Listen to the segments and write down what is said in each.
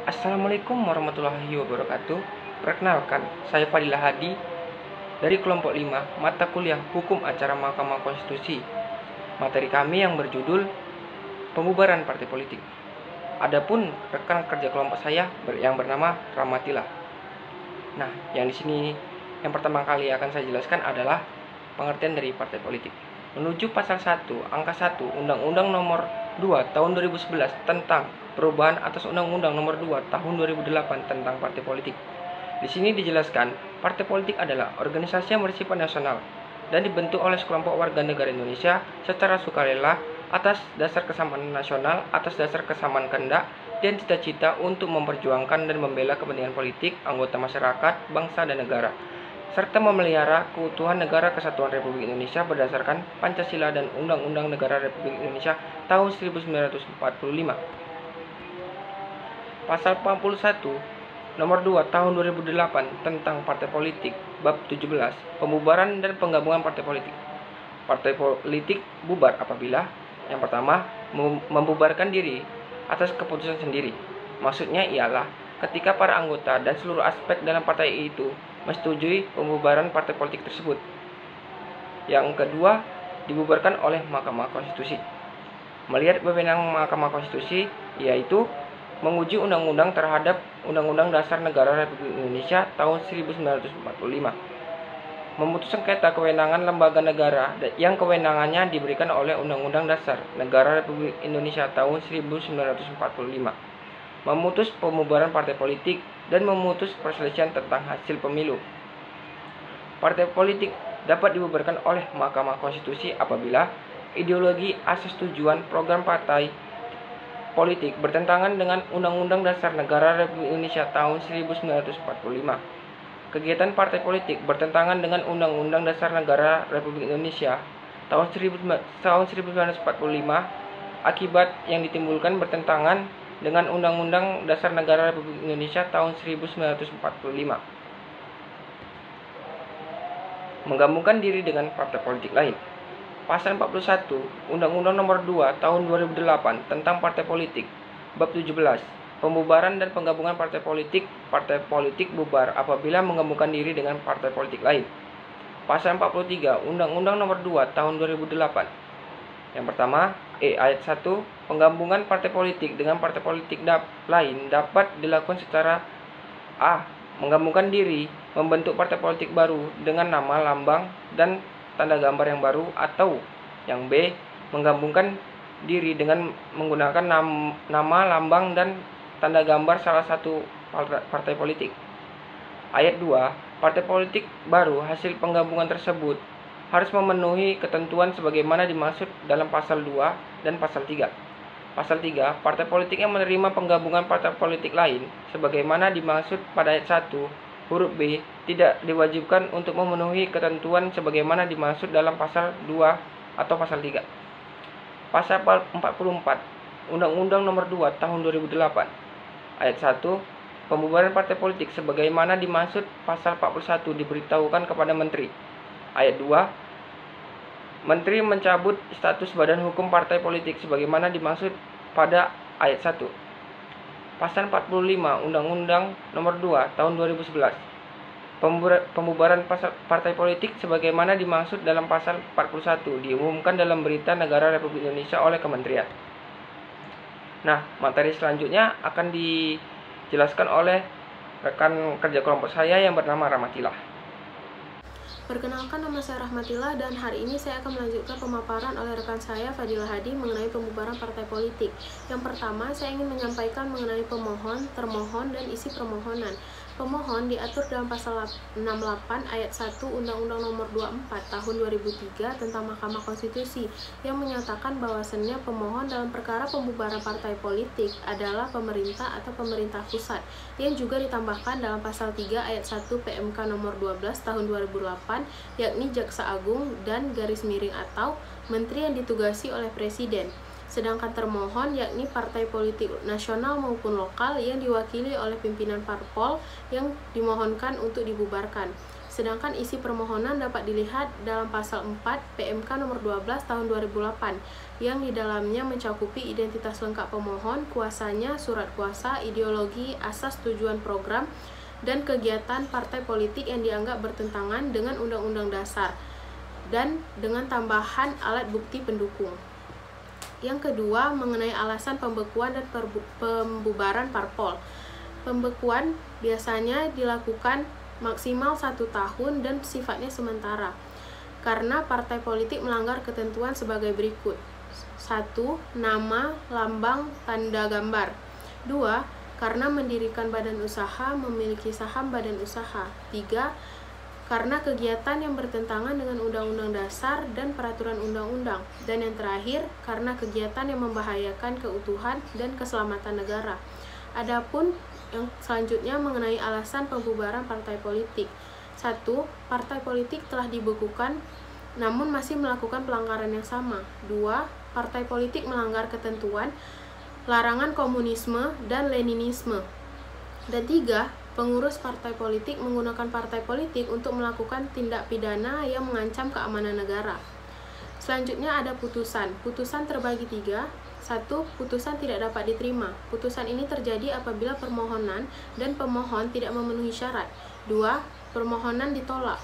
Assalamualaikum warahmatullahi wabarakatuh. Perkenalkan, saya Fadilah Hadi dari kelompok 5 mata kuliah Hukum Acara Mahkamah Konstitusi. Materi kami yang berjudul Pembubaran Partai Politik. Adapun rekan kerja kelompok saya yang bernama Rahmatillah. Nah, yang di sini yang pertama kali akan saya jelaskan adalah pengertian dari partai politik. Menuju pasal 1 angka 1 Undang-Undang Nomor 2 Tahun 2011 tentang perubahan atas Undang-Undang Nomor 2 Tahun 2008 tentang partai politik. Di sini dijelaskan, partai politik adalah organisasi yang bersifat nasional dan dibentuk oleh sekelompok warga negara Indonesia secara sukarela atas dasar kesamaan nasional, atas dasar kesamaan kehendak dan cita-cita untuk memperjuangkan dan membela kepentingan politik anggota masyarakat, bangsa dan negara, serta memelihara keutuhan Negara Kesatuan Republik Indonesia berdasarkan Pancasila dan Undang-Undang Negara Republik Indonesia tahun 1945. Pasal 41 Nomor 2 Tahun 2008 tentang Partai Politik Bab 17 Pembubaran dan Penggabungan Partai Politik. Partai politik bubar apabila yang pertama, membubarkan diri atas keputusan sendiri. Maksudnya ialah ketika para anggota dan seluruh aspek dalam partai itu menyetujui pembubaran partai politik tersebut. Yang kedua, dibubarkan oleh Mahkamah Konstitusi. Melihat wewenang Mahkamah Konstitusi yaitu menguji undang-undang terhadap Undang-Undang Dasar Negara Republik Indonesia tahun 1945. Memutus sengketa kewenangan lembaga negara yang kewenangannya diberikan oleh Undang-Undang Dasar Negara Republik Indonesia tahun 1945. Memutus pembubaran partai politik dan memutus perselisihan tentang hasil pemilu. Partai politik dapat dibubarkan oleh Mahkamah Konstitusi apabila ideologi, asas tujuan, program partai politik bertentangan dengan Undang-Undang Dasar Negara Republik Indonesia tahun 1945. Kegiatan partai politik bertentangan dengan Undang-Undang Dasar Negara Republik Indonesia tahun 1945 akibat yang ditimbulkan bertentangan dengan Undang-Undang Dasar Negara Republik Indonesia tahun 1945. Menggabungkan diri dengan partai politik lain. Pasal 41 Undang-Undang Nomor 2 Tahun 2008 tentang Partai Politik Bab 17 Pembubaran dan Penggabungan Partai politik bubar apabila menggabungkan diri dengan partai politik lain. Pasal 43 Undang-Undang Nomor 2 Tahun 2008. Yang pertama, ayat 1, penggabungan partai politik dengan partai politik lain dapat dilakukan secara A. Menggabungkan diri, membentuk partai politik baru dengan nama, lambang, dan tanda gambar yang baru, atau yang B. Menggabungkan diri dengan menggunakan nama, lambang, dan tanda gambar salah satu partai politik. Ayat 2, partai politik baru hasil penggabungan tersebut harus memenuhi ketentuan sebagaimana dimaksud dalam pasal 2 dan pasal 3. Pasal 3, partai politik yang menerima penggabungan partai politik lain sebagaimana dimaksud pada ayat 1 huruf B tidak diwajibkan untuk memenuhi ketentuan sebagaimana dimaksud dalam pasal 2 atau pasal 3. Pasal 44 Undang-Undang Nomor 2 Tahun 2008. Ayat 1, pembubaran partai politik sebagaimana dimaksud pasal 41 diberitahukan kepada Menteri. Ayat 2, Menteri mencabut status badan hukum partai politik sebagaimana dimaksud pada ayat 1. Pasal 45 Undang-Undang Nomor 2 Tahun 2011. Pembubaran partai politik sebagaimana dimaksud dalam pasal 41 diumumkan dalam Berita Negara Republik Indonesia oleh Kementerian. Nah, materi selanjutnya akan dijelaskan oleh rekan kerja kelompok saya yang bernama Rahmatillah. Perkenalkan, nama saya Rahmatillah dan hari ini saya akan melanjutkan pemaparan oleh rekan saya Fadilah Hadi mengenai pembubaran partai politik. Yang pertama, saya ingin menyampaikan mengenai pemohon, termohon, dan isi permohonan. Pemohon diatur dalam pasal 68 ayat 1 Undang-Undang Nomor 24 Tahun 2003 tentang Mahkamah Konstitusi yang menyatakan bahwasannya pemohon dalam perkara pembubaran partai politik adalah pemerintah atau pemerintah pusat, yang juga ditambahkan dalam pasal 3 ayat 1 PMK Nomor 12 Tahun 2008 yakni Jaksa Agung dan garis miring atau menteri yang ditugasi oleh Presiden. Sedangkan termohon yakni partai politik nasional maupun lokal yang diwakili oleh pimpinan parpol yang dimohonkan untuk dibubarkan. sedangkan isi permohonan dapat dilihat dalam pasal 4 PMK nomor 12 tahun 2008 yang di dalamnya mencakupi identitas lengkap pemohon, kuasanya, surat kuasa, ideologi, asas tujuan program, dan kegiatan partai politik yang dianggap bertentangan dengan Undang-Undang Dasar dan dengan tambahan alat bukti pendukung. Yang kedua, mengenai alasan pembekuan dan pembubaran parpol. Pembekuan biasanya dilakukan maksimal 1 tahun dan sifatnya sementara karena partai politik melanggar ketentuan sebagai berikut. 1. Nama, lambang, tanda gambar. 2. Karena mendirikan badan usaha, memiliki saham badan usaha. 3. Karena kegiatan yang bertentangan dengan Undang-Undang Dasar dan peraturan undang-undang. Dan yang terakhir, karena kegiatan yang membahayakan keutuhan dan keselamatan negara. Adapun yang selanjutnya mengenai alasan pembubaran partai politik. 1. Partai politik telah dibekukan namun masih melakukan pelanggaran yang sama. 2. Partai politik melanggar ketentuan, larangan komunisme dan leninisme. Dan 3. Pengurus partai politik menggunakan partai politik untuk melakukan tindak pidana yang mengancam keamanan negara. Selanjutnya ada putusan. Putusan terbagi 3. 1. Putusan tidak dapat diterima. Putusan ini terjadi apabila permohonan dan pemohon tidak memenuhi syarat. 2. Permohonan ditolak.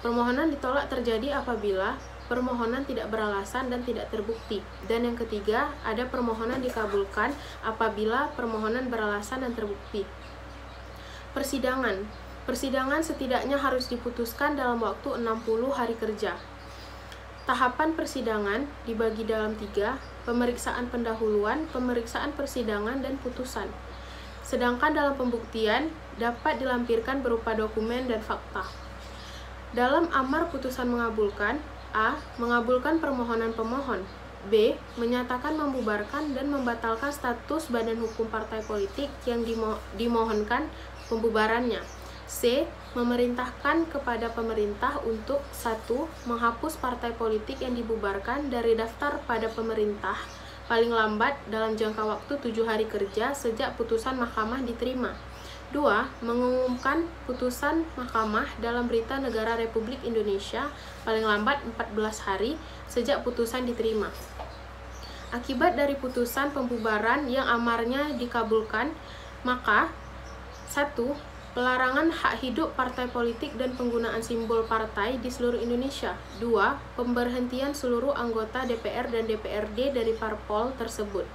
Permohonan ditolak terjadi apabila permohonan tidak beralasan dan tidak terbukti. Dan yang ketiga, ada permohonan dikabulkan apabila permohonan beralasan dan terbukti. Persidangan. Persidangan setidaknya harus diputuskan dalam waktu 60 hari kerja. Tahapan persidangan dibagi dalam 3, pemeriksaan pendahuluan, pemeriksaan persidangan, dan putusan. Sedangkan dalam pembuktian dapat dilampirkan berupa dokumen dan fakta. Dalam amar putusan mengabulkan, A. Mengabulkan permohonan pemohon. B. Menyatakan membubarkan dan membatalkan status badan hukum partai politik yang dimohonkan pembubarannya. C. Memerintahkan kepada pemerintah untuk 1. Menghapus partai politik yang dibubarkan dari daftar pada pemerintah paling lambat dalam jangka waktu 7 hari kerja sejak putusan mahkamah diterima. 2. Mengumumkan putusan mahkamah dalam berita negara Republik Indonesia paling lambat 14 hari sejak putusan diterima. Akibat dari putusan pembubaran yang amarnya dikabulkan, maka 1. Pelarangan hak hidup partai politik dan penggunaan simbol partai di seluruh Indonesia. 2. Pemberhentian seluruh anggota DPR dan DPRD dari parpol tersebut.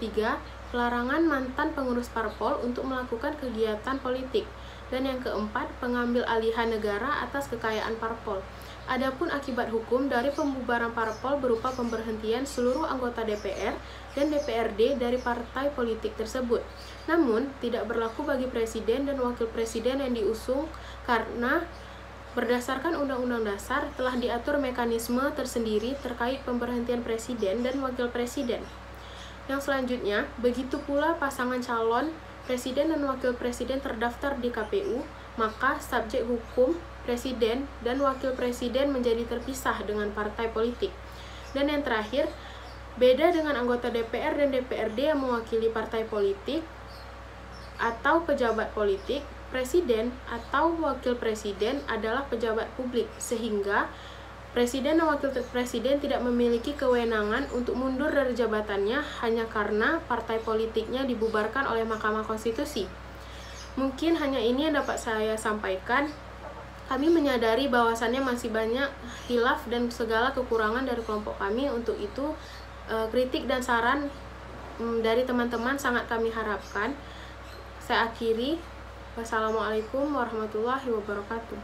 3. Pelarangan mantan pengurus parpol untuk melakukan kegiatan politik. Dan yang keempat, pengambil alihan negara atas kekayaan parpol. Adapun akibat hukum dari pembubaran parpol berupa pemberhentian seluruh anggota DPR dan DPRD dari partai politik tersebut. Namun, tidak berlaku bagi presiden dan wakil presiden yang diusung karena berdasarkan Undang-Undang Dasar telah diatur mekanisme tersendiri terkait pemberhentian presiden dan wakil presiden. Yang selanjutnya, begitu pula pasangan calon presiden dan wakil presiden terdaftar di KPU, maka subjek hukum presiden dan wakil presiden menjadi terpisah dengan partai politik. Dan yang terakhir, beda dengan anggota DPR dan DPRD yang mewakili partai politik atau pejabat politik, presiden atau wakil presiden adalah pejabat publik, sehingga presiden dan wakil presiden tidak memiliki kewenangan untuk mundur dari jabatannya hanya karena partai politiknya dibubarkan oleh Mahkamah Konstitusi. Mungkin hanya ini yang dapat saya sampaikan. Kami menyadari bahwasannya masih banyak khilaf dan segala kekurangan dari kelompok kami. Untuk itu, kritik dan saran dari teman-teman sangat kami harapkan. Saya akhiri. Wassalamualaikum warahmatullahi wabarakatuh.